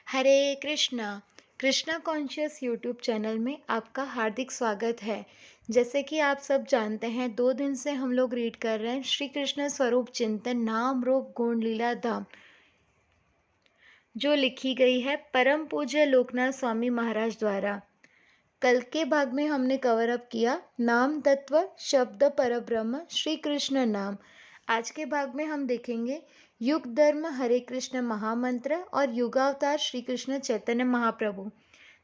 हरे Krishna. Krishna conscious YouTube channel में आपका हार्दिक स्वागत है। जैसे कि आप सब जानते हैं, 2 दिन से हम लोग रीड कर रहे हैं श्री कृष्ण स्वरूप चिंतन नाम रूप गुण लीला धाम, जो लिखी गई है परम पूज्य लोकनाथ स्वामी महाराज द्वारा। कल के भाग में हमने कवर अप किया नाम तत्व शब्द परब्रह्म श्री कृष्ण नाम। आज के भाग में हम देखेंगे युग धर्म हरे कृष्ण महामंत्र और युगावतार श्री कृष्ण चैतन्य महाप्रभु।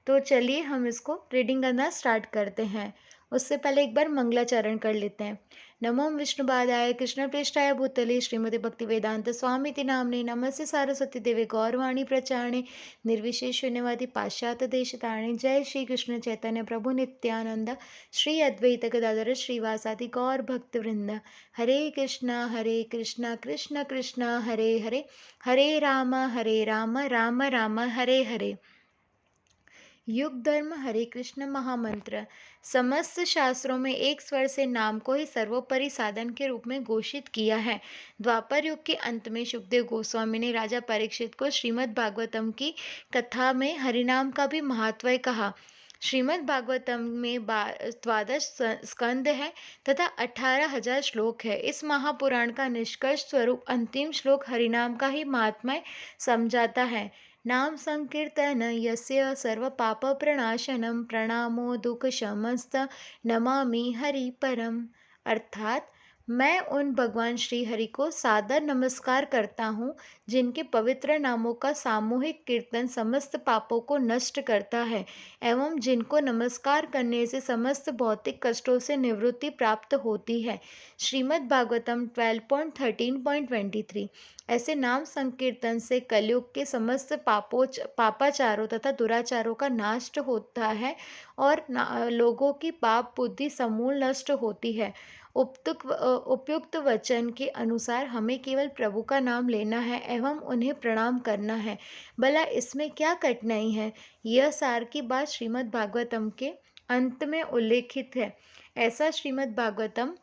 तो चलिए हम इसको रीडिंग करना स्टार्ट करते हैं। उससे पहले एक बार मंगलाचरण कर लेते हैं। नमो विष्णुपादाय कृष्ण पृष्ठाय भूतले श्रीमति भक्ति वेदांत स्वामी नामने नमस्ते सारस्वती देवे गौरवाणी प्रचारणे निर्विशेष शून्यवादी पाश्चात्य देश तारणे। जय श्री कृष्ण चैतन्य प्रभु नित्यानंद श्री अद्वैत गदाधर श्रीवासादि गौर भक्त वृंद। हरे कृष्णा कृष्ण कृष्ण हरे हरे, हरे राम राम राम हरे हरे। युग धर्म हरे कृष्ण महामंत्र। समस्त शास्त्रों में एक स्वर से नाम को ही सर्वोपरि साधन के रूप में घोषित किया है। द्वापर युग के अंत में सुखदेव गोस्वामी ने राजा परीक्षित को श्रीमद् भागवतम की कथा में हरिनाम का भी महत्व कहा। श्रीमद् भागवतम में 12 स्कंद है तथा 18,000 श्लोक है। इस महापुराण का निष्कर्ष स्वरूप अंतिम श्लोक हरिनाम का ही महात्म्य समझाता है। नाम संकीर्तन यस्य सर्व पाप प्रणाशनम प्रणामो दुख शमस्त नमामि हरि परम। अर्थात मैं उन भगवान श्री हरि को सादर नमस्कार करता हूँ जिनके पवित्र नामों का सामूहिक कीर्तन समस्त पापों को नष्ट करता है एवं जिनको नमस्कार करने से समस्त भौतिक कष्टों से निवृत्ति प्राप्त होती है। श्रीमद् भागवतम 12.13.23। ऐसे नाम संकीर्तन से कलयुग के समस्त पापाचारों तथा दुराचारों का नाश होता है और लोगों की पाप बुद्धि समूल नष्ट होती है। उपयुक्त वचन के अनुसार हमें केवल प्रभु का नाम लेना है एवं उन्हें प्रणाम करना है। भला इसमें क्या कठिनाई है? यह सार की बात श्रीमद् भागवतम के अंत में उल्लेखित है। ऐसा श्रीमद् भागवतम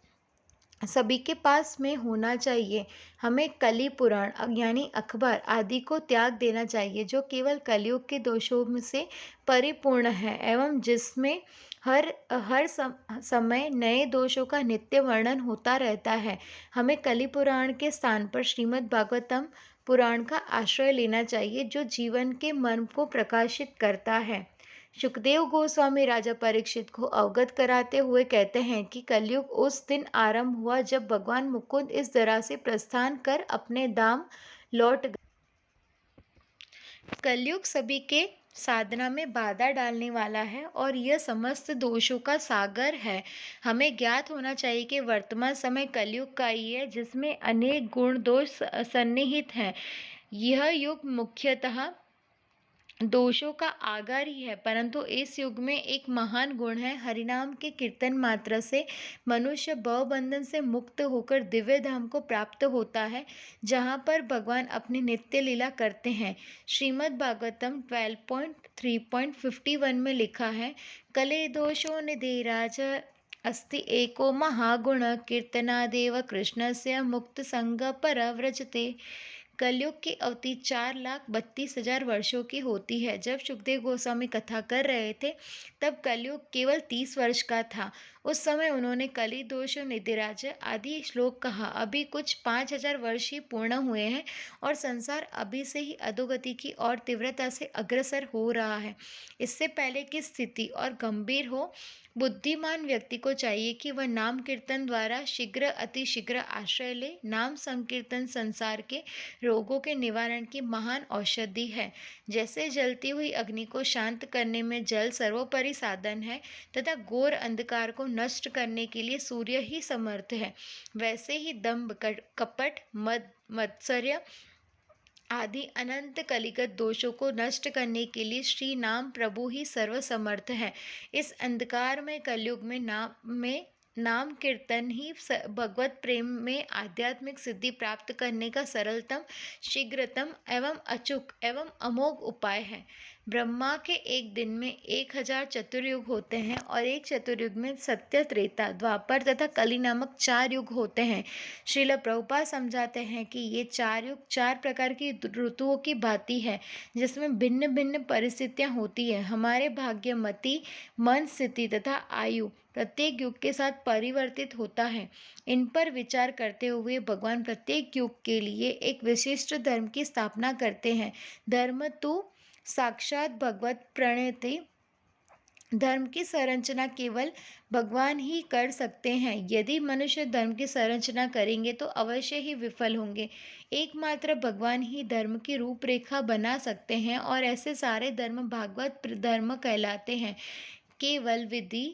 सभी के पास में होना चाहिए। हमें कली पुराण यानी अखबार आदि को त्याग देना चाहिए जो केवल कलयुग के दोषों से परिपूर्ण है एवं जिसमें हर समय नए दोषों का नित्य वर्णन होता रहता है। हमें कली पुराण के स्थान पर श्रीमद् भागवतम पुराण का आश्रय लेना चाहिए जो जीवन के मर्म को प्रकाशित करता है। सुखदेव गोस्वामी राजा परीक्षित को अवगत कराते हुए कहते हैं कि कलयुग उस दिन आरंभ हुआ जब भगवान मुकुंद इस तरह से प्रस्थान कर अपने धाम लौट गए। कलयुग सभी के साधना में बाधा डालने वाला है और यह समस्त दोषों का सागर है। हमें ज्ञात होना चाहिए कि वर्तमान समय कलयुग का ही है जिसमें अनेक गुण दोष सन्निहित हैं। यह युग मुख्यतः दोषों का आगार ही है, परंतु इस युग में एक महान गुण है। हरिनाम के कीर्तन मात्र से मनुष्य भवबंधन से मुक्त होकर दिव्य धाम को प्राप्त होता है जहाँ पर भगवान अपनी नित्य लीला करते हैं। श्रीमद् भागवतम 12.3.51 में लिखा है, कले दोषो निधिराज अस्ति एको महागुण कीर्तनादेव कृष्णस्य मुक्त संग परव्रजते। कलयुग की अवधि 4,32,000 वर्षों की होती है। जब सुखदेव गोस्वामी कथा कर रहे थे तब कलयुग केवल 30 वर्ष का था। उस समय उन्होंने कली दोष निधिराज आदि श्लोक कहा। अभी कुछ 5,000 वर्ष ही पूर्ण हुए हैं और संसार अभी से ही अधोगति की और तीव्रता से अग्रसर हो रहा है। इससे पहले की स्थिति और गंभीर हो, बुद्धिमान व्यक्ति को चाहिए कि वह नाम कीर्तन द्वारा शीघ्र अतिशीघ्र आश्रय ले। नाम संकीर्तन संसार के रोगों के निवारण की महान औषधि है। जैसे जलती हुई अग्नि को शांत करने में जल सर्वोपरि साधन है तथा घोर अंधकार को नष्ट करने के लिए सूर्य ही समर्थ है, वैसे ही दंभ कपट मत्सर्य आदि अनंत कलिगत दोषों को नष्ट करने के लिए श्री नाम प्रभु ही सर्वसमर्थ है। इस अंधकार में कलयुग में नाम में नाम कीर्तन ही भगवत प्रेम में आध्यात्मिक सिद्धि प्राप्त करने का सरलतम, शीघ्रतम एवं अचूक एवं अमोघ उपाय है। ब्रह्मा के एक दिन में 1000 चतुर्युग होते हैं और एक चतुर्युग में सत्य, त्रेता, द्वापर तथा कली नामक 4 युग होते हैं। श्रील प्रभुपाद समझाते हैं कि ये 4 युग 4 प्रकार की ऋतुओं की भांति है, जिसमें भिन्न भिन्न परिस्थितियां होती है। हमारे भाग्य, मति, मन स्थिति तथा आयु प्रत्येक युग के साथ परिवर्तित होता है। इन पर विचार करते हुए भगवान प्रत्येक युग के लिए एक विशिष्ट धर्म की स्थापना करते हैं। धर्म तो साक्षात भगवत प्रणति। धर्म की संरचना केवल भगवान ही कर सकते हैं। यदि मनुष्य धर्म की संरचना करेंगे तो अवश्य ही विफल होंगे। एकमात्र भगवान ही धर्म की रूपरेखा बना सकते हैं और ऐसे सारे धर्म भागवत धर्म कहलाते हैं। केवल विधि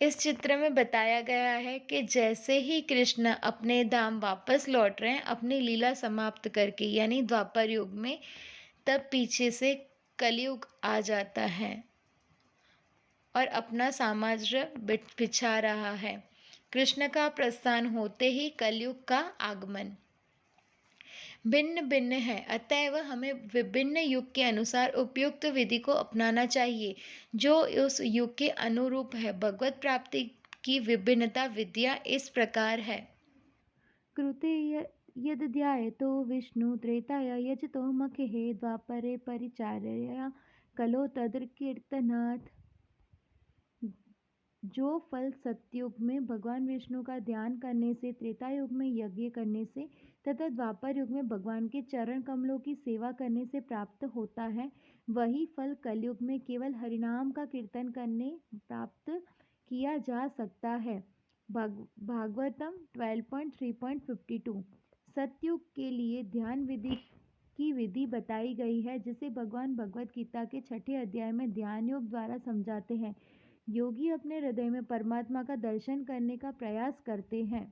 इस चित्र में बताया गया है कि जैसे ही कृष्ण अपने धाम वापस लौट रहे हैं अपनी लीला समाप्त करके, यानी द्वापर युग में, तब पीछे से कलयुग आ जाता है और अपना साम्राज्य बिछा रहा है। कृष्ण का प्रस्थान होते ही कलयुग का आगमन भिन्न भिन्न है, अतएव हमें विभिन्न युग के अनुसार उपयुक्त विधि को अपनाना चाहिए जो उस युग के अनुरूप है। भगवत प्राप्ति की विभिन्नता विद्या इस प्रकार है। कृते यद ध्यायतो विष्णु त्रेताय यजतो मखेः द्वापरे परिचार्य कलो तद्र कीर्तनात्। जो फल सतयुग में भगवान विष्णु का ध्यान करने से, त्रेता युग में यज्ञ करने से तथा द्वापर युग में भगवान के चरण कमलों की सेवा करने से प्राप्त होता है, वही फल कलयुग में केवल हरिनाम का कीर्तन करने प्राप्त किया जा सकता है। भागवतम 12.3.52। सतयुग के लिए ध्यान विधि की विधि बताई गई है, जिसे भगवान भगवत गीता के 6 अध्याय में ध्यान योग द्वारा समझाते हैं। योगी अपने हृदय में परमात्मा का दर्शन करने का प्रयास करते हैं।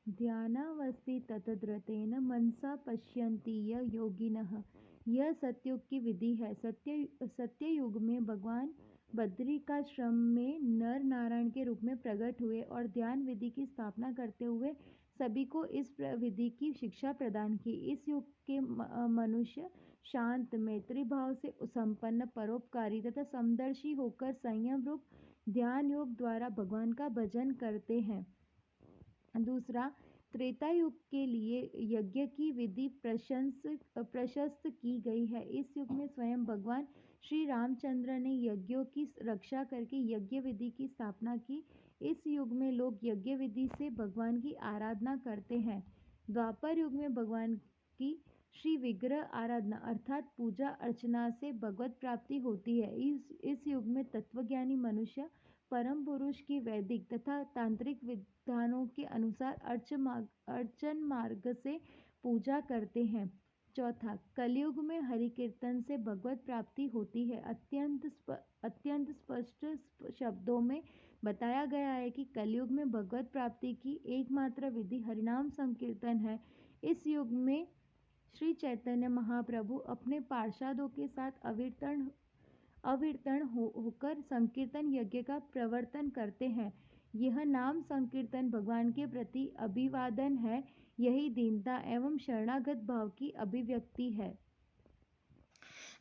ध्यानावस्थि ततद्रतेन मनसा पश्यन्ति योगिनः। यह सतयुग की विधि है। सत्य युग में भगवान बद्रिकाश्रम में नर नारायण के रूप में प्रकट हुए और ध्यान विधि की स्थापना करते हुए सभी को इस विधि की शिक्षा प्रदान की। इस युग के मनुष्य शांत, मैत्री भाव से संपन्न, परोपकारी तथा समदर्शी होकर संयम रूप ध्यान योग द्वारा भगवान का भजन करते हैं। दूसरा, त्रेता युग के लिए यज्ञ की विधि प्रशस्त की गई है। इस युग में स्वयं भगवान श्री रामचंद्र ने यज्ञों की रक्षा करके यज्ञ विधि की स्थापना की। इस युग में लोग यज्ञ विधि से भगवान की आराधना करते हैं। द्वापर युग में भगवान की श्री विग्रह आराधना अर्थात पूजा अर्चना से भगवत प्राप्ति होती है। इस युग में तत्वज्ञानी मनुष्य परम पुरुष की वैदिक तथा तांत्रिक विधानों के अनुसार अर्चन मार्ग से पूजा करते हैं। चौथा, कलयुग में हरि कीर्तन से भगवत प्राप्ति होती है। अत्यंत स्पष्ट शब्दों में बताया गया है कि कलयुग में भगवत प्राप्ति की एकमात्र विधि हरिनाम संकीर्तन है। इस युग में श्री चैतन्य महाप्रभु अपने पार्षदों के साथ अविरतन होकर संकीर्तन यज्ञ का प्रवर्तन करते हैं। यह नाम संकीर्तन भगवान के प्रति अभिवादन है। यही दीनता एवं शरणागत भाव की अभिव्यक्ति है।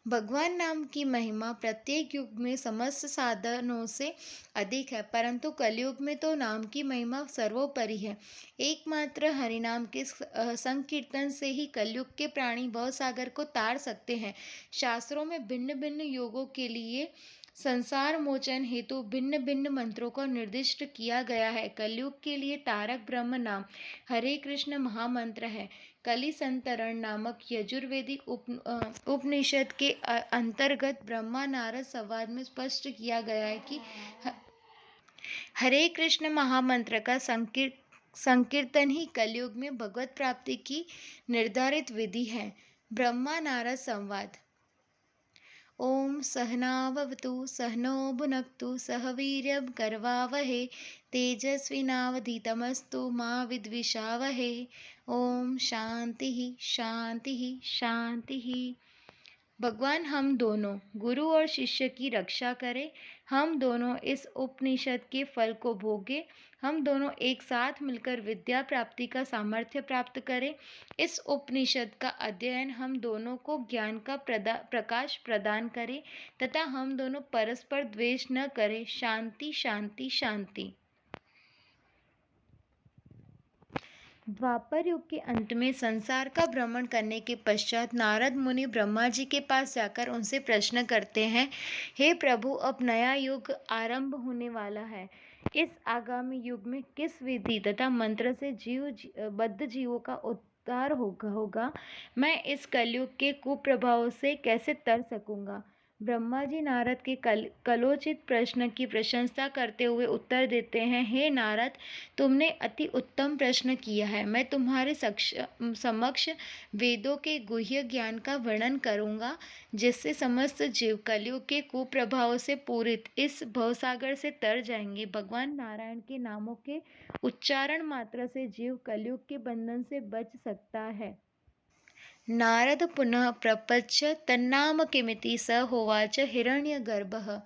भगवान नाम की महिमा प्रत्येक युग में समस्त साधनों से अधिक है, परंतु कलयुग में तो नाम की महिमा सर्वोपरि है। एकमात्र हरिनाम के संकीर्तन से ही कलयुग के प्राणी भवसागर को तार सकते हैं। शास्त्रों में भिन्न भिन्न योगों के लिए संसार मोचन हेतु भिन्न भिन्न मंत्रों को निर्दिष्ट किया गया है। कलयुग के लिए तारक ब्रह्म नाम हरे कृष्ण महामंत्र है। कलि संतरण नामक यजुर्वेदिक उपनिषद के अंतर्गत ब्रह्मा नारद संवाद में स्पष्ट किया गया है कि हरे कृष्ण महामंत्र का संकीर्तन ही कलयुग में भगवत प्राप्ति की निर्धारित विधि है। ब्रह्मा नारद संवाद। ओम सहनाववतु सहनो भुनक्तु सह वीर्यं करवावहे तेजस्विनावधीतमस्तु मा विद्विषावहे। ओम शांति शांति शांति। भगवान हम दोनों गुरु और शिष्य की रक्षा करें। हम दोनों इस उपनिषद के फल को भोगें। हम दोनों एक साथ मिलकर विद्या प्राप्ति का सामर्थ्य प्राप्त करें। इस उपनिषद का अध्ययन हम दोनों को ज्ञान का प्रकाश प्रदान करे तथा हम दोनों परस्पर द्वेष न करें। शांति शांति शांति। द्वापर युग के अंत में संसार का भ्रमण करने के पश्चात नारद मुनि ब्रह्मा जी के पास जाकर उनसे प्रश्न करते हैं, हे प्रभु, अब नया युग आरंभ होने वाला है। इस आगामी युग में किस विधि तथा मंत्र से बद्ध जीवों का उद्धार होगा। मैं इस कलयुग के कुप्रभाव से कैसे तर सकूंगा। ब्रह्मा जी नारद के कलोचित प्रश्न की प्रशंसा करते हुए उत्तर देते हैं, हे नारद, तुमने अति उत्तम प्रश्न किया है। मैं तुम्हारे समक्ष वेदों के गुह्य ज्ञान का वर्णन करूंगा, जिससे समस्त जीव कलयुग के कुप्रभाव से पूरित इस भवसागर से तर जाएंगे। भगवान नारायण के नामों के उच्चारण मात्र से जीव कलयुग के बंधन से बच सकता है। नारद पुनः प्रपच्छ तन्नाम किमिति स होवाच हिरण्यगर्भः।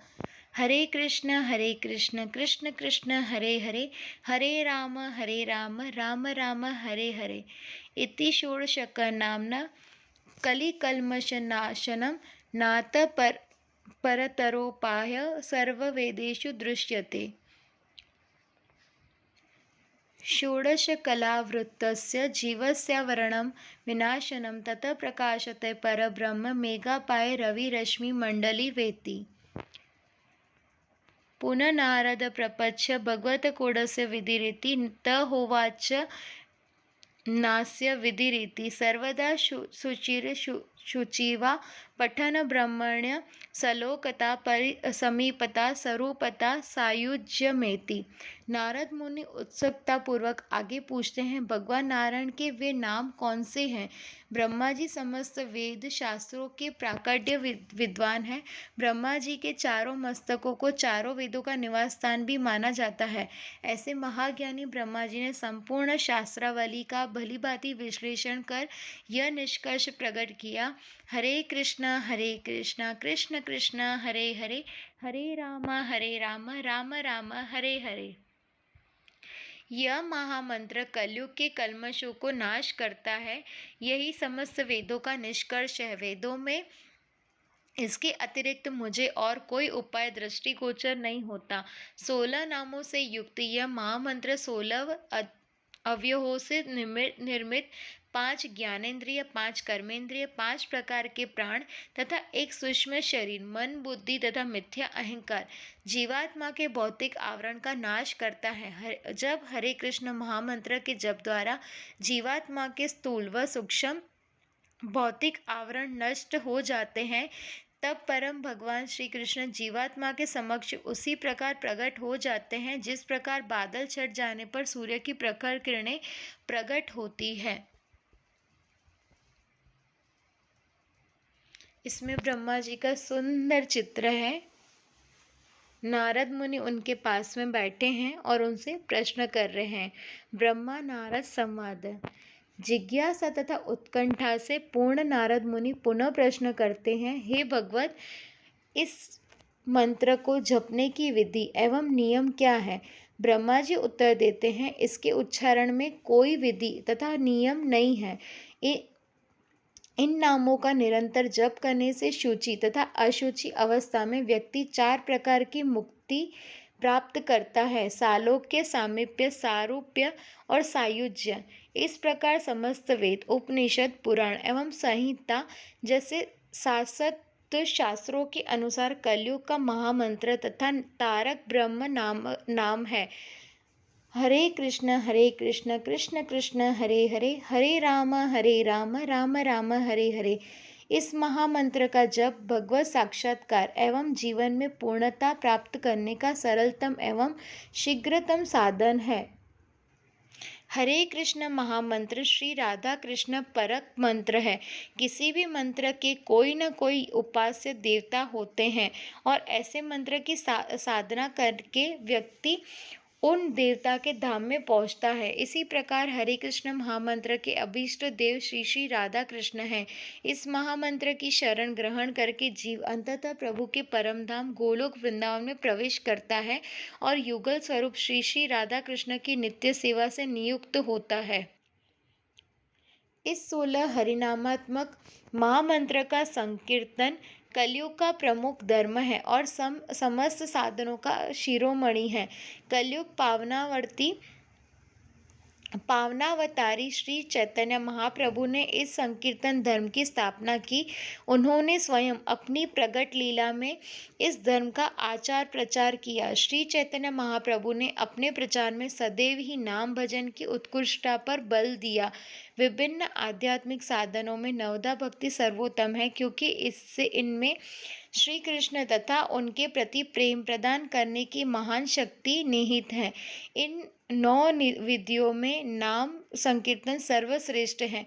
हरे कृष्ण कृष्ण कृष्ण हरे हरे, हरे राम राम राम हरे हरे। इति षोडशकनाम्ना कलिकल्मषनाशनं नाथ परतरोपाय सर्ववेदेषु दृश्यते। षोडशकलावृत्तस्य जीवस्यावरणं विनाशनं ततः प्रकाशते परब्रह्म मेघापाय रविरश्मिमण्डली वेति। पुनः नारद प्रपच्छ भगवतकोडस्य विधिरिति त होवाच नास्य विधिरिति सर्वदा शुचिवा पठन ब्रह्मण्य सलोकता समीपता स्वरूपता सायुज्यमेति। नारद मुनि उत्सुकता पूर्वक आगे पूछते हैं, भगवान नारायण के वे नाम कौन से हैं। ब्रह्मा जी समस्त वेद शास्त्रों के प्राकट्य विद्वान हैं। ब्रह्मा जी के चारों मस्तकों को चारों वेदों का निवास स्थान भी माना जाता है। ऐसे महाज्ञानी ब्रह्मा जी ने संपूर्ण शास्त्रावली का भलीभांति विश्लेषण कर यह निष्कर्ष प्रकट किया, हरे कृष्णा कृष्ण कृष्ण हरे हरे, हरे राम राम राम हरे हरे। यह महामंत्र कलयुग के कल्मशों को नाश करता है। यही समस्त वेदों का निष्कर्ष है। वेदों में इसके अतिरिक्त मुझे और कोई उपाय दृष्टिगोचर नहीं होता। 16 नामों से युक्त यह महामंत्र 16 अवयवों से निर्मित 5 ज्ञानेंद्रिय, 5 कर्मेंद्रिय, 5 प्रकार के प्राण तथा एक सूक्ष्म शरीर, मन, बुद्धि तथा मिथ्या अहंकार जीवात्मा के भौतिक आवरण का नाश करता है। जब हरे कृष्ण महामंत्र के जप द्वारा जीवात्मा के स्थूल व सूक्ष्म भौतिक आवरण नष्ट हो जाते हैं, तब परम भगवान श्री कृष्ण जीवात्मा के समक्ष उसी प्रकार प्रकट हो जाते हैं जिस प्रकार बादल छट जाने पर सूर्य की प्रखर किरणें प्रकट होती है। इसमें ब्रह्मा जी का सुंदर चित्र है। नारद मुनि उनके पास में बैठे हैं और उनसे प्रश्न कर रहे हैं। ब्रह्मा नारद संवाद। जिज्ञासा तथा उत्कंठा से पूर्ण नारद मुनि पुनः प्रश्न करते हैं, हे भगवत, इस मंत्र को जपने की विधि एवं नियम क्या है। ब्रह्मा जी उत्तर देते हैं, इसके उच्चारण में कोई विधि तथा नियम नहीं है। इन नामों का निरंतर जप करने से शुचि तथा अशुचि अवस्था में व्यक्ति 4 प्रकार की मुक्ति प्राप्त करता है, सालोक्य, सामीप्य, सारूप्य और सायुज्य। इस प्रकार समस्त वेद, उपनिषद, पुराण एवं संहिता जैसे शाश्वत शास्त्रों के अनुसार कलयुग का महामंत्र तथा तारक ब्रह्म नाम है। हरे कृष्ण कृष्ण कृष्ण हरे हरे, हरे राम राम राम हरे हरे। इस महामंत्र का जप भगवत साक्षात्कार एवं जीवन में पूर्णता प्राप्त करने का सरलतम एवं शीघ्रतम साधन है। हरे कृष्ण महामंत्र श्री राधा कृष्ण परक मंत्र है। किसी भी मंत्र के कोई न कोई उपास्य देवता होते हैं और ऐसे मंत्र की साधना करके व्यक्ति उन देवता के धाम में पहुंचता है। इसी प्रकार हरे कृष्ण महामंत्र के अभीष्ट देव श्री श्री राधा कृष्ण हैं। इस महामंत्र की शरण ग्रहण करके जीव अंततः प्रभु के परम धाम गोलोक वृंदावन में प्रवेश करता है और युगल स्वरूप श्री श्री राधा कृष्ण की नित्य सेवा से नियुक्त होता है। इस 16 हरिनामात्मक महामंत्र का संकीर्तन कलयुग का प्रमुख धर्म है और समस्त साधनों का शिरोमणि है। कलयुग पावनावतारी श्री चैतन्य महाप्रभु ने इस संकीर्तन धर्म की स्थापना की। उन्होंने स्वयं अपनी प्रगट लीला में इस धर्म का आचार प्रचार किया। श्री चैतन्य महाप्रभु ने अपने प्रचार में सदैव ही नाम भजन की उत्कृष्टता पर बल दिया। विभिन्न आध्यात्मिक साधनों में नवदा भक्ति सर्वोत्तम है, क्योंकि इनमें श्री कृष्ण तथा उनके प्रति प्रेम प्रदान करने की महान शक्ति निहित है। इन 9 विधियों में नाम संकीर्तन सर्वश्रेष्ठ है।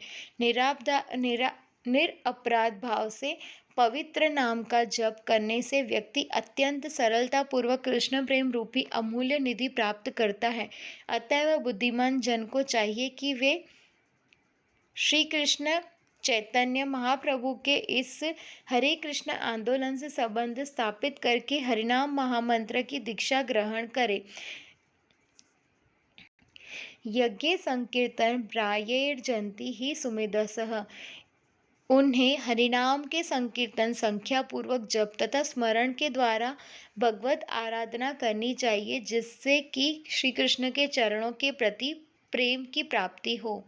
निरपराध भाव से पवित्र नाम का जप करने से व्यक्ति अत्यंत सरलता पूर्वक कृष्ण प्रेम रूपी अमूल्य निधि प्राप्त करता है। अतएव बुद्धिमान जन को चाहिए कि वे श्री कृष्ण चैतन्य महाप्रभु के इस हरे कृष्ण आंदोलन से संबंध स्थापित करके हरिनाम महामंत्र की दीक्षा ग्रहण करें। यज्ञ संकीर्तन प्रायेर्जन्ति ही सुमेधसः। उन्हें हरिनाम के संकीर्तन संख्या पूर्वक जप तथा स्मरण के द्वारा भगवत आराधना करनी चाहिए, जिससे कि श्री कृष्ण के चरणों के प्रति प्रेम की प्राप्ति हो।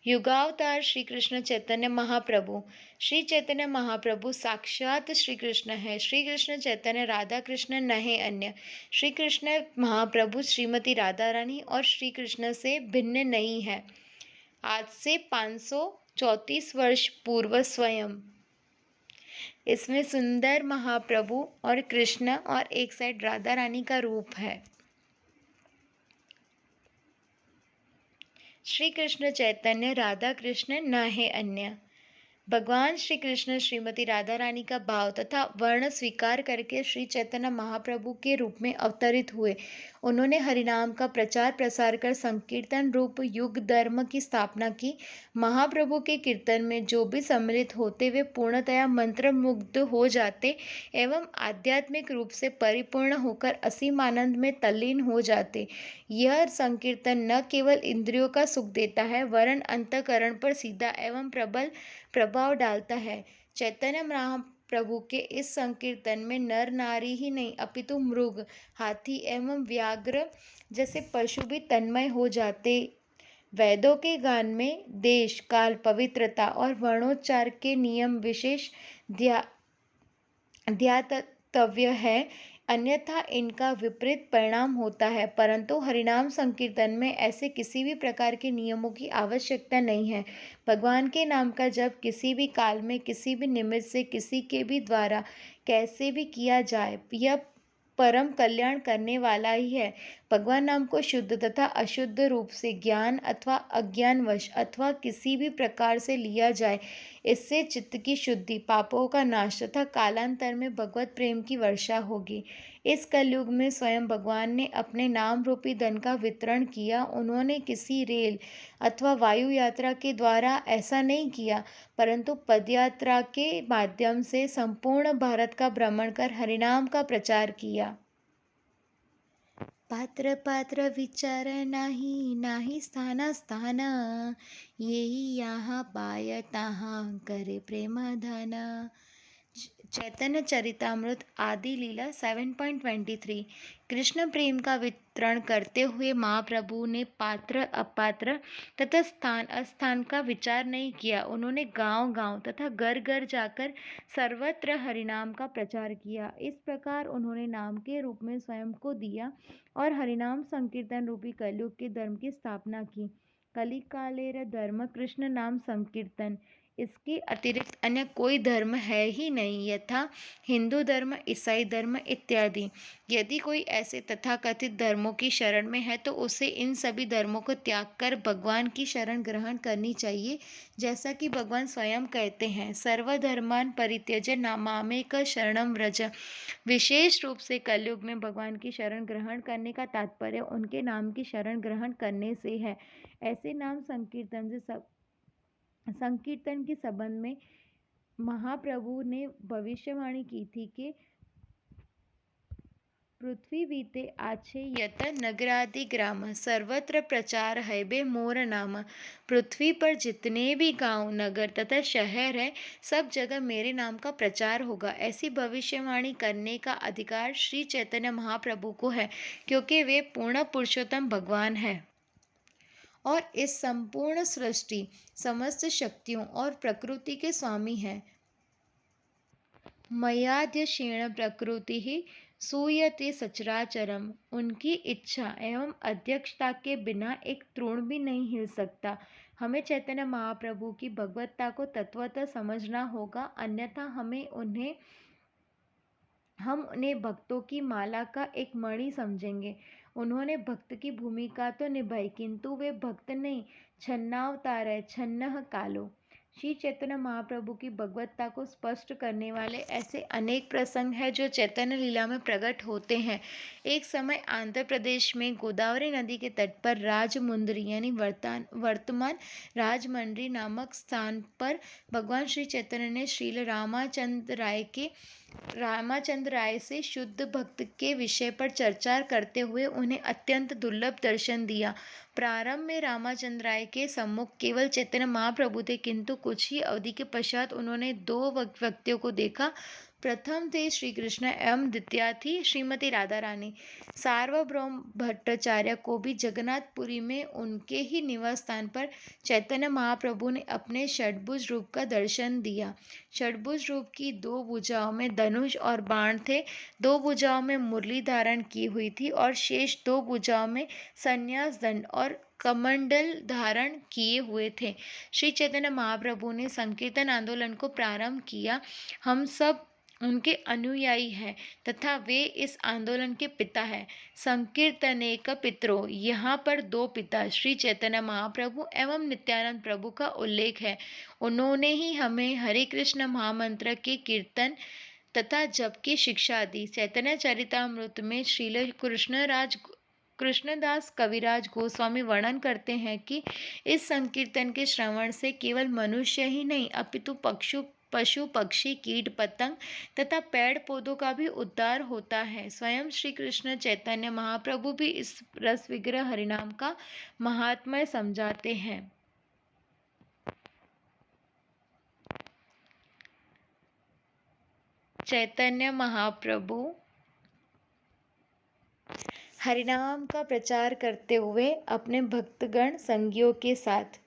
युगावतार श्री कृष्ण चैतन्य महाप्रभु। श्री चैतन्य महाप्रभु साक्षात श्री कृष्ण है। श्री कृष्ण चैतन्य राधा कृष्ण न है अन्य। श्री कृष्ण महाप्रभु श्रीमती राधा रानी और श्री कृष्ण से भिन्न नहीं है। आज से 534 वर्ष पूर्व स्वयं इसमें सुंदर महाप्रभु और कृष्ण और एक साइड राधा रानी का रूप है। श्री कृष्ण चैतन्य राधा कृष्ण न है अन्य। भगवान श्री कृष्ण श्रीमती राधा रानी का भाव तथा वर्ण स्वीकार करके श्री चैतन्य महाप्रभु के रूप में अवतरित हुए। उन्होंने हरिनाम का प्रचार प्रसार कर संकीर्तन रूप युग धर्म की स्थापना की। महाप्रभु के कीर्तन में जो भी सम्मिलित होते वे पूर्णतया मंत्रमुग्ध हो जाते एवं आध्यात्मिक रूप से परिपूर्ण होकर असीम आनंद में तल्लीन हो जाते। यह संकीर्तन न केवल इंद्रियों का सुख देता है, वरन अंतःकरण पर सीधा एवं प्रबल प्रभाव डालता है। चैतन्य महाप्रभु के इस संकीर्तन में नर नारी ही नहीं अपितु मृग, हाथी एवं व्याघ्र जैसे पशु भी तन्मय हो जाते। वेदों के गान में देश काल पवित्रता और वर्णोच्चार के नियम विशेष ध्यातव्य है, अन्यथा इनका विपरीत परिणाम होता है। परंतु हरिनाम संकीर्तन में ऐसे किसी भी प्रकार के नियमों की आवश्यकता नहीं है। भगवान के नाम का जप किसी भी काल में किसी भी निमित्त से किसी के भी द्वारा कैसे भी किया जाए, यह परम कल्याण करने वाला ही है। भगवान नाम को शुद्ध तथा अशुद्ध रूप से ज्ञान अथवा अज्ञानवश अथवा किसी भी प्रकार से लिया जाए, इससे चित्त की शुद्धि, पापों का नाश तथा कालांतर में भगवत प्रेम की वर्षा होगी। इस कलयुग में स्वयं भगवान ने अपने नाम रूपी धन का वितरण किया। उन्होंने किसी रेल अथवा वायु यात्रा के द्वारा ऐसा नहीं किया, परंतु पदयात्रा के माध्यम से संपूर्ण भारत का भ्रमण कर हरिनाम का प्रचार किया। पात्र पात्र विचार नाही, नाही स्थान स्थान, येही यहाँ पाय तहाँ करे प्रेम धन। चैतन्य चरितामृत आदि लीला 7.23। कृष्ण प्रेम का वितरण करते हुए महाप्रभु ने पात्र अपात्र तथा स्थान अस्थान का विचार नहीं किया। उन्होंने गांव गांव तथा घर घर जाकर सर्वत्र हरिनाम का प्रचार किया। इस प्रकार उन्होंने नाम के रूप में स्वयं को दिया और हरिनाम संकीर्तन रूपी कलयुग के धर्म की स्थापना की। कलिकालेर धर्म कृष्ण नाम संकीर्तन। इसके अतिरिक्त अन्य कोई धर्म है ही नहीं, यथा हिंदू धर्म, ईसाई धर्म इत्यादि। यदि कोई ऐसे तथाकथित धर्मों की शरण में है तो उसे इन सभी धर्मों को त्याग कर भगवान की शरण ग्रहण करनी चाहिए, जैसा कि भगवान स्वयं कहते हैं, सर्वधर्मान् परित्यज्य मामेक शरणं व्रज। विशेष रूप से कलयुग में भगवान की शरण ग्रहण करने का तात्पर्य उनके नाम की शरण ग्रहण करने से है। ऐसे नाम संकीर्तन के संबंध में महाप्रभु ने भविष्यवाणी की थी कि पृथ्वी बीते आछे यत नगरादि ग्राम सर्वत्र प्रचार है बे मोर नाम। पृथ्वी पर जितने भी गांव, नगर तथा शहर है, सब जगह मेरे नाम का प्रचार होगा। ऐसी भविष्यवाणी करने का अधिकार श्री चैतन्य महाप्रभु को है, क्योंकि वे पूर्ण पुरुषोत्तम भगवान है और इस संपूर्ण सृष्टि, समस्त शक्तियों और प्रकृति के स्वामी हैं। मयाद्यशेण प्रकृति सूयते सचराचरम। उनकी इच्छा एवं अध्यक्षता के बिना एक तृण भी नहीं हिल सकता। हमें चैतन्य महाप्रभु की भगवत्ता को तत्वतः समझना होगा, अन्यथा हम उन्हें भक्तों की माला का एक मणि समझेंगे। उन्होंने भक्त की भूमिका तो निभाई, किंतु वे भक्त नहीं, छन्नावतार है, छन्नह कालो। श्री चैतन्य महाप्रभु की भगवत्ता को स्पष्ट करने वाले ऐसे अनेक प्रसंग हैं जो चैतन्य लीला में प्रकट होते हैं। एक समय आंध्र प्रदेश में गोदावरी नदी के तट पर राजमुंद्री यानी वर्तमान राजमंड्री नामक स्थान पर भगवान श्री चैतन्य ने श्रील रामाचंद्र राय से शुद्ध भक्त के विषय पर चर्चा करते हुए उन्हें अत्यंत दुर्लभ दर्शन दिया। प्रारंभ में रामाचंद्र राय के सम्मुख केवल चैतन्य महाप्रभु थे, किंतु कुछ ही अवधि के पश्चात उन्होंने दो व्यक्तियों को देखा। प्रथम थे श्री कृष्ण एवं द्वितीय थी श्रीमती राधा रानी। सार्वभौम भट्टाचार्य को भी जगन्नाथपुरी में उनके ही निवास स्थान पर चैतन्य महाप्रभु ने अपने षड्भुज रूप का दर्शन दिया। षड्भुज रूप की दो भुजाओं में धनुष और बाण थे, दो भुजाओं में मुरली धारण की हुई थी और शेष दो भुजाओं में संन्यास दंड और कमंडल धारण किए हुए थे। श्री चैतन्य महाप्रभु ने संकीर्तन आंदोलन को प्रारंभ किया। हम सब उनके अनुयायी हैं तथा वे इस आंदोलन के पिता हैं। संकीर्तनेक पितरो, यहाँ पर दो पिता श्री चैतन्य महाप्रभु एवं नित्यानंद प्रभु का उल्लेख है। उन्होंने ही हमें हरे कृष्ण महामंत्र के कीर्तन तथा जप की शिक्षा दी। चैतन्य चरितामृत में श्रील कृष्णदास कविराज गोस्वामी वर्णन करते हैं कि इस संकीर्तन के श्रवण से केवल मनुष्य ही नहीं अपितु पशु पक्षी कीट पतंग तथा पेड़ पौधों का भी उद्धार होता है। स्वयं श्री कृष्ण चैतन्य महाप्रभु भी इस रस विग्रह हरिनाम का महात्म्य समझाते हैं। चैतन्य महाप्रभु हरिनाम का प्रचार करते हुए अपने भक्तगण संगियों के साथ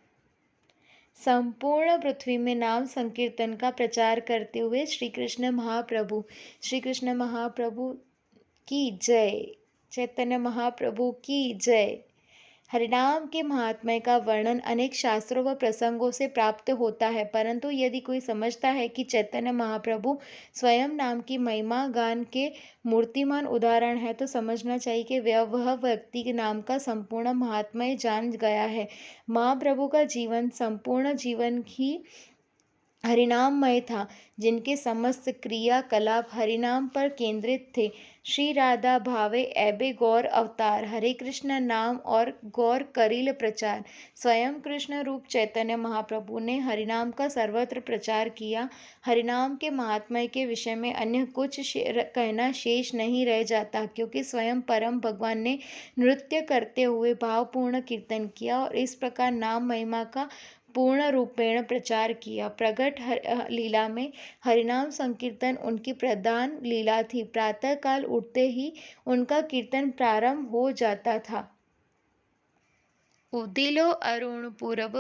संपूर्ण पृथ्वी में नाम संकीर्तन का प्रचार करते हुए श्री कृष्ण महाप्रभु की जय। चैतन्य महाप्रभु की जय। हरिनाम के महात्म्य का वर्णन अनेक शास्त्रों व प्रसंगों से प्राप्त होता है, परंतु यदि कोई समझता है कि चैतन्य महाप्रभु स्वयं नाम की महिमा गान के मूर्तिमान उदाहरण है, तो समझना चाहिए कि वह व्यक्ति के नाम का संपूर्ण महात्म्य जान गया है। महाप्रभु का जीवन संपूर्ण जीवन ही हरिनाममय था, जिनके समस्त क्रियाकलाप हरिनाम पर केंद्रित थे। श्री राधा भावे ऐबे गौर अवतार, हरे कृष्ण नाम और गौर करील प्रचार। स्वयं कृष्ण रूप चैतन्य महाप्रभु ने हरिनाम का सर्वत्र प्रचार किया। हरिनाम के महात्म्य के विषय में अन्य कुछ कहना शेष नहीं रह जाता, क्योंकि स्वयं परम भगवान ने नृत्य करते हुए भावपूर्ण कीर्तन किया और इस प्रकार नाम महिमा का पूर्ण रूपेण प्रचार किया। प्रगट लीला में हरिनाम संकीर्तन उनकी प्रधान लीला थी। प्रातः काल उठते ही उनका कीर्तन प्रारंभ हो जाता था। उदिलो अरुण पूरब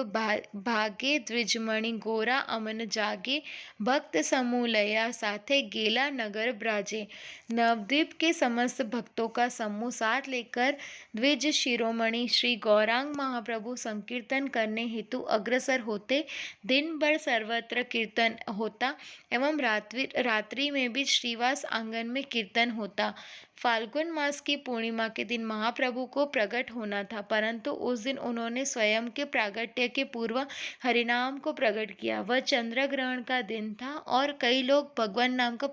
भागे द्विजमणि गोरा अमन जागे भक्त समूलया साथे गेला नगर ब्राजे। नवद्वीप के समस्त भक्तों का समूह साथ लेकर द्विज शिरोमणि श्री गौरांग महाप्रभु संकीर्तन करने हेतु अग्रसर होते। दिन भर सर्वत्र कीर्तन होता एवं रात्रि में भी श्रीवास आंगन में कीर्तन होता। फाल्गुन मास की पूर्णिमा के दिन महाप्रभु को प्रकट होना था, परंतु उस दिन उन्होंने स्वयं के प्रागट्य के पूर्व हरिनाम को प्रकट किया। वह चंद्र ग्रहण का दिन था और कई लोग भगवान नाम का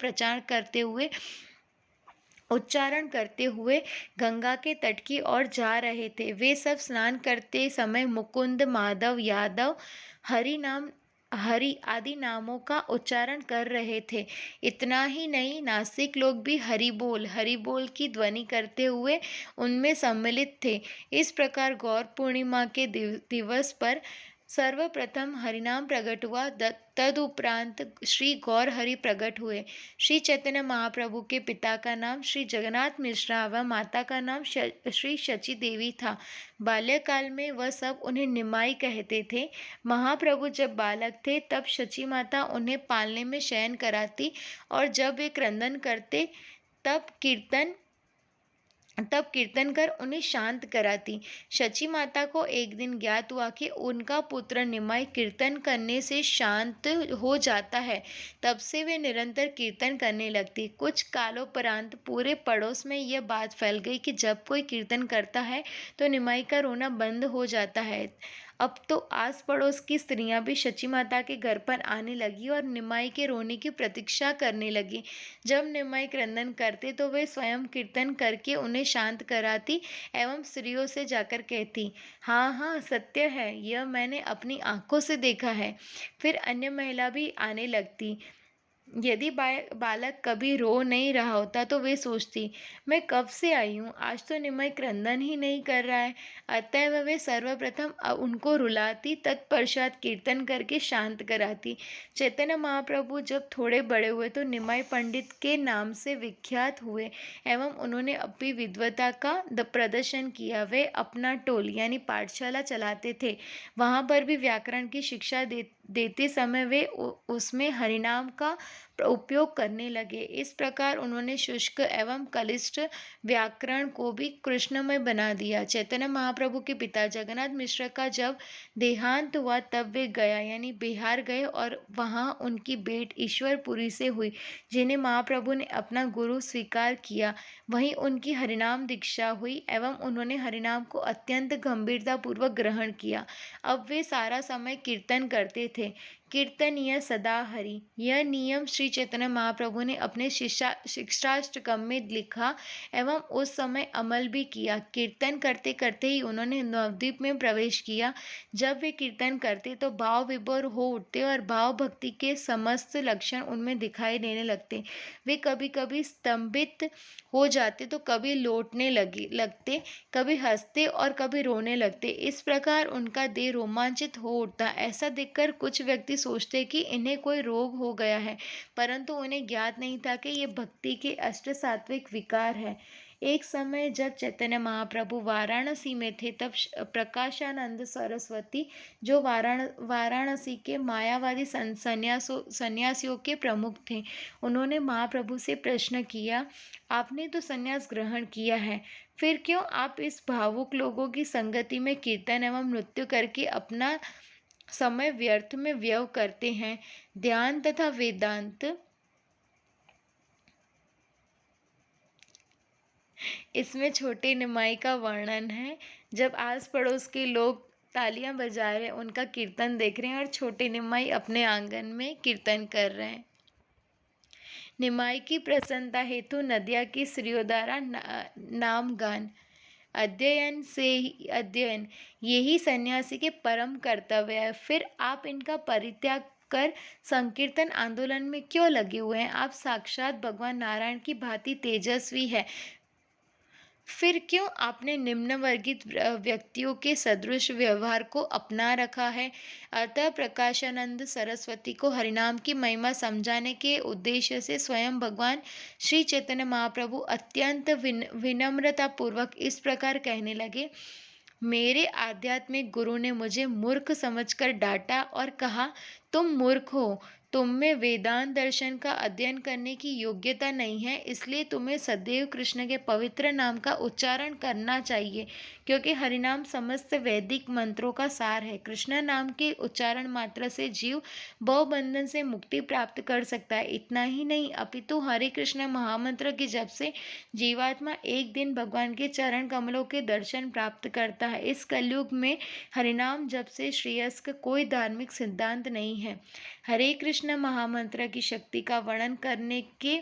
उच्चारण करते हुए गंगा के तट की ओर जा रहे थे। वे सब स्नान करते समय मुकुंद, माधव, यादव, हरि आदि नामों का उच्चारण कर रहे थे। इतना ही नहीं, नास्तिक लोग भी हरि बोल की ध्वनि करते हुए उनमें सम्मिलित थे। इस प्रकार गौर पूर्णिमा के दिवस पर सर्वप्रथम हरिनाम प्रकट हुआ। तदुपरांत श्री गौर हरि प्रकट हुए। श्री चैतन्य महाप्रभु के पिता का नाम श्री जगन्नाथ मिश्रा व माता का नाम श्री शची देवी था। बाल्यकाल में वह सब उन्हें निमाई कहते थे। महाप्रभु जब बालक थे तब शची माता उन्हें पालने में शयन कराती और जब वे क्रंदन करते तब कीर्तन कर उन्हें शांत कराती। शची माता को एक दिन ज्ञात हुआ कि उनका पुत्र निमाई कीर्तन करने से शांत हो जाता है। तब से वे निरंतर कीर्तन करने लगती। कुछ कालोपरांत पूरे पड़ोस में यह बात फैल गई कि जब कोई कीर्तन करता है तो निमाई का रोना बंद हो जाता है। अब तो आस पड़ोस की स्त्रियां भी शची माता के घर पर आने लगी और निमाई के रोने की प्रतीक्षा करने लगी। जब निमाई क्रंदन करते तो वे स्वयं कीर्तन करके उन्हें शांत कराती एवं स्त्रियों से जाकर कहती, हाँ हाँ सत्य है, यह मैंने अपनी आंखों से देखा है। फिर अन्य महिला भी आने लगती। यदि बालक कभी रो नहीं रहा होता तो वे सोचती, मैं कब से आई हूँ, आज तो निमाई क्रंदन ही नहीं कर रहा है। अतएव वे सर्वप्रथम उनको रुलाती, तत्पश्चात कीर्तन करके शांत कराती। चैतन्य महाप्रभु जब थोड़े बड़े हुए तो निमाई पंडित के नाम से विख्यात हुए एवं उन्होंने अपनी विद्वता का प्रदर्शन किया। वे अपना टोल यानी पाठशाला चलाते थे। वहाँ पर भी व्याकरण की शिक्षा देते समय वे उसमें हरिनाम का उपयोग करने लगे। इस प्रकार उन्होंने शुष्क एवं कलिष्ठ व्याकरण को भी कृष्णमय बना दिया। चैतन्य महाप्रभु के पिता जगन्नाथ मिश्र का जब देहांत हुआ तब वे गया यानी बिहार गए और वहां उनकी भेंट ईश्वरपुरी से हुई, जिन्हें महाप्रभु ने अपना गुरु स्वीकार किया। वहीं उनकी हरिनाम दीक्षा हुई एवं उन्होंने हरिनाम को अत्यंत गंभीरता पूर्वक ग्रहण किया। अब वे सारा समय कीर्तन करते थे। कीर्तनीय सदा हरि, यह नियम श्री चैतन्य महाप्रभु ने अपने शिक्षाष्टकम में लिखा एवं उस समय अमल भी किया। कीर्तन करते करते ही उन्होंने नवद्वीप में प्रवेश किया। जब वे कीर्तन करते तो भाव विभोर हो उठते और भाव भक्ति के समस्त लक्षण उनमें दिखाई देने लगते। वे कभी कभी स्तंभित हो जाते तो कभी लौटने लगते, कभी हंसते और कभी रोने लगते। इस प्रकार उनका देह रोमांचित हो उठता। ऐसा देखकर कुछ व्यक्ति सोचते कि इन्हें कोई रोग हो गया है, परंतु उन्हें ज्ञात नहीं था कि ये भक्ति के अष्ट सात्विक विकार है। एक समय जब चैतन्य महाप्रभु वाराणसी में थे तब प्रकाशानंद सरस्वती, जो वाराणसी के मायावादी सन्यासियों के प्रमुख थे, उन्होंने महाप्रभु से प्रश्न किया, आपने तो संन्यास ग्रहण किया है, फिर क्यों आप इस भावुक लोगों की संगति में कीर्तन एवं नृत्य करके अपना समय व्यर्थ में व्यय करते हैं। ध्यान तथा वेदांत, इसमें छोटे निमाई का वर्णन है। जब आस पड़ोस के लोग तालियां बजा रहे हैं, उनका कीर्तन देख रहे हैं और छोटे निमाई अपने आंगन में कीर्तन कर रहे हैं। निमाई की प्रसन्नता हेतु नदिया की स्त्रियों द्वारा नाम गान, अध्ययन यही सन्यासी के परम कर्तव्य है। फिर आप इनका परित्याग कर संकीर्तन आंदोलन में क्यों लगे हुए हैं? आप साक्षात भगवान नारायण की भांति तेजस्वी है, फिर क्यों आपने निम्न वर्गित व्यक्तियों के सदृश व्यवहार को अपना रखा है? अतः प्रकाशानंद सरस्वती को हरिनाम की महिमा समझाने के उद्देश्य से स्वयं भगवान श्री चैतन्य महाप्रभु अत्यंत विनम्रता पूर्वक इस प्रकार कहने लगे, मेरे आध्यात्मिक गुरु ने मुझे मूर्ख समझकर डांटा और कहा, तुम मूर्ख हो, तुम में वेदांत दर्शन का अध्ययन करने की योग्यता नहीं है, इसलिए तुम्हें सदैव कृष्ण के पवित्र नाम का उच्चारण करना चाहिए, क्योंकि हरिनाम समस्त वैदिक मंत्रों का सार है। कृष्ण नाम के उच्चारण मात्र से जीव भवबंधन से मुक्ति प्राप्त कर सकता है। इतना ही नहीं, अपितु हरे कृष्ण महामंत्र के जप से जीवात्मा एक दिन भगवान के चरण कमलों के दर्शन प्राप्त करता है। इस कलयुग में हरिनाम जप से श्रेयस का कोई धार्मिक सिद्धांत नहीं है। हरे कृष्ण महामंत्र की शक्ति का वर्णन करने के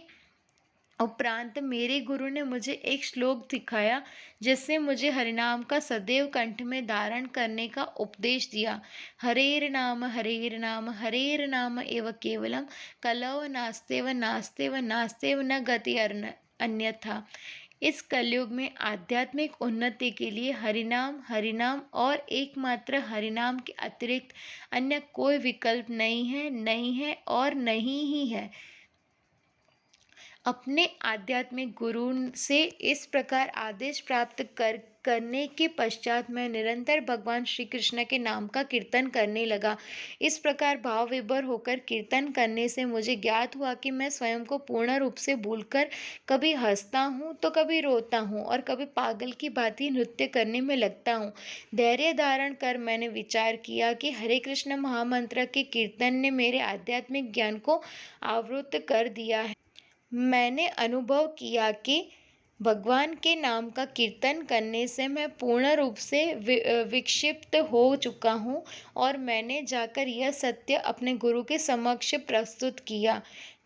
उपरांत मेरे गुरु ने मुझे एक श्लोक सिखाया, जिससे मुझे हरिनाम का सदैव कंठ में धारण करने का उपदेश दिया। हरेर नाम हरेर नाम एव केवलम कलौ नास्तेव नास्तेव नास्तेव न गति अन्यथा। इस कलयुग में आध्यात्मिक उन्नति के लिए हरिनाम हरिनाम और एकमात्र हरिनाम के अतिरिक्त अन्य कोई विकल्प नहीं है और नहीं ही है। अपने आध्यात्मिक गुरु से इस प्रकार आदेश प्राप्त करने के पश्चात मैं निरंतर भगवान श्री कृष्ण के नाम का कीर्तन करने लगा। इस प्रकार भाव विभोर होकर कीर्तन करने से मुझे ज्ञात हुआ कि मैं स्वयं को पूर्ण रूप से भूलकर कभी हंसता हूँ तो कभी रोता हूँ और कभी पागल की भांति नृत्य करने में लगता हूँ। धैर्य धारण कर मैंने विचार किया कि हरे कृष्ण महामंत्र के कीर्तन ने मेरे आध्यात्मिक ज्ञान को आवृत कर दिया है। मैंने अनुभव किया कि भगवान के नाम का कीर्तन करने से मैं पूर्ण रूप से विक्षिप्त हो चुका हूँ और मैंने जाकर यह सत्य अपने गुरु के समक्ष प्रस्तुत किया।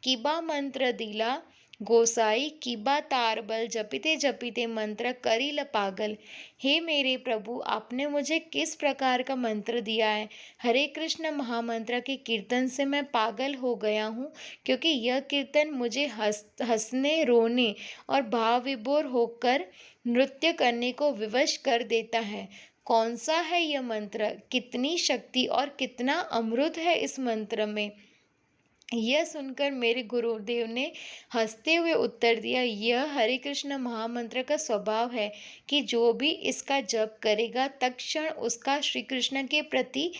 किबा मंत्र दिला गोसाई किबा तारबल जपिते जपिते मंत्र करील पागल। हे मेरे प्रभु, आपने मुझे किस प्रकार का मंत्र दिया है? हरे कृष्ण महामंत्र के कीर्तन से मैं पागल हो गया हूँ, क्योंकि यह कीर्तन मुझे हंसने रोने और भाव विभोर होकर नृत्य करने को विवश कर देता है। कौन सा है यह मंत्र? कितनी शक्ति और कितना अमृत है इस मंत्र में! यह सुनकर मेरे गुरुदेव ने हंसते हुए उत्तर दिया, यह हरे कृष्ण महामंत्र का स्वभाव है कि जो भी इसका जप करेगा तत्क्षण उसका श्री कृष्ण के प्रति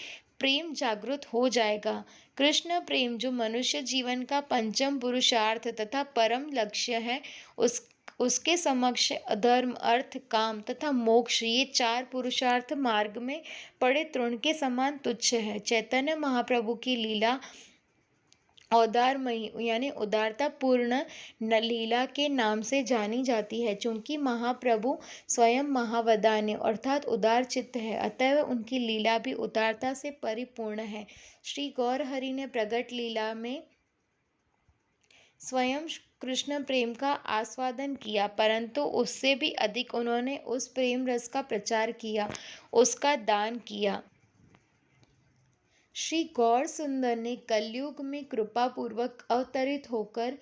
प्रेम जागृत हो जाएगा। कृष्ण प्रेम जो मनुष्य जीवन का पंचम पुरुषार्थ तथा परम लक्ष्य है, उसके समक्ष धर्म अर्थ काम तथा मोक्ष ये चार पुरुषार्थ मार्ग में पड़े तृण के समान तुच्छ है। चैतन्य महाप्रभु की लीला औदारमयी यानी उदारता पूर्ण लीला के नाम से जानी जाती है। चूंकि महाप्रभु स्वयं महावदान्य अर्थात उदार चित्त है, अतएव उनकी लीला भी उदारता से परिपूर्ण है। श्री गौर हरि ने प्रगट लीला में स्वयं कृष्ण प्रेम का आस्वादन किया, परंतु उससे भी अधिक उन्होंने उस प्रेम रस का प्रचार किया, उसका दान किया। श्री गौर सुंदर ने कलयुग में कृपा पूर्वक अवतरित होकर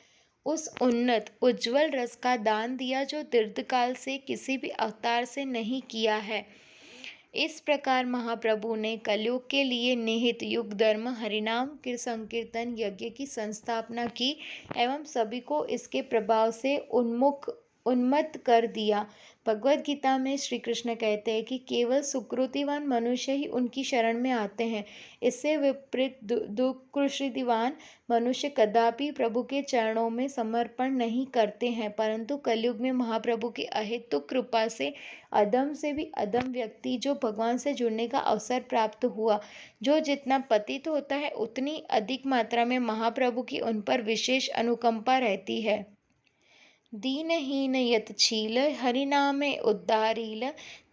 उस उन्नत उज्जवल रस का दान दिया जो दीर्घकाल से किसी भी अवतार से नहीं किया है। इस प्रकार महाप्रभु ने कलयुग के लिए निहित युग धर्म हरिनाम के संकीर्तन यज्ञ की संस्थापना की एवं सभी को इसके प्रभाव से उन्मत्त कर दिया। भगवद गीता में श्री कृष्ण कहते हैं कि केवल सुकृतिवान मनुष्य ही उनकी शरण में आते हैं। इससे विपरीत दुष्कृतिवान मनुष्य कदापि प्रभु के चरणों में समर्पण नहीं करते हैं। परंतु कलयुग में महाप्रभु की अहेतुक कृपा से अधम से भी अधम व्यक्ति जो भगवान से जुड़ने का अवसर प्राप्त हुआ, जो जितना पतित होता है उतनी अधिक मात्रा में महाप्रभु की उन पर विशेष अनुकंपा रहती है। दीनहीन यत छील हरिनामे उद्धारील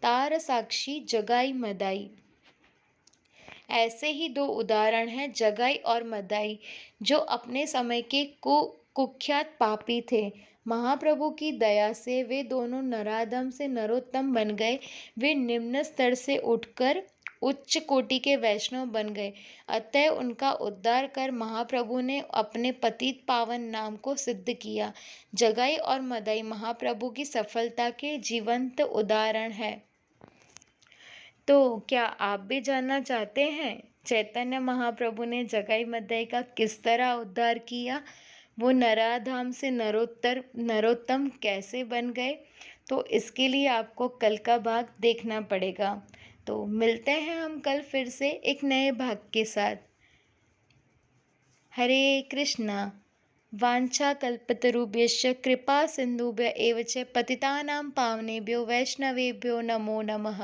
तार साक्षी जगाई मदाई। ऐसे ही दो उदाहरण हैं, जगाई और मदाई, जो अपने समय के कुख्यात पापी थे। महाप्रभु की दया से वे दोनों नराधम से नरोत्तम बन गए। वे निम्न स्तर से उठकर उच्च कोटि के वैष्णव बन गए। अतः उनका उद्धार कर महाप्रभु ने अपने पतित पावन नाम को सिद्ध किया। जगाई और मदाई महाप्रभु की सफलता के जीवंत उदाहरण है। तो क्या आप भी जानना चाहते हैं चैतन्य महाप्रभु ने जगाई मदाई का किस तरह उद्धार किया? वो नराधाम से नरोत्तम कैसे बन गए? तो इसके लिए आपको कल का भाग देखना पड़ेगा। तो मिलते हैं हम कल फिर से एक नए भाग के साथ। हरे कृष्णा। वाञ्छाकल्पतरुभ्यश्च कृपा सिन्धुभ्य एव च पतितानां पावनेभ्यो वैष्णवेभ्यो नमो नमः।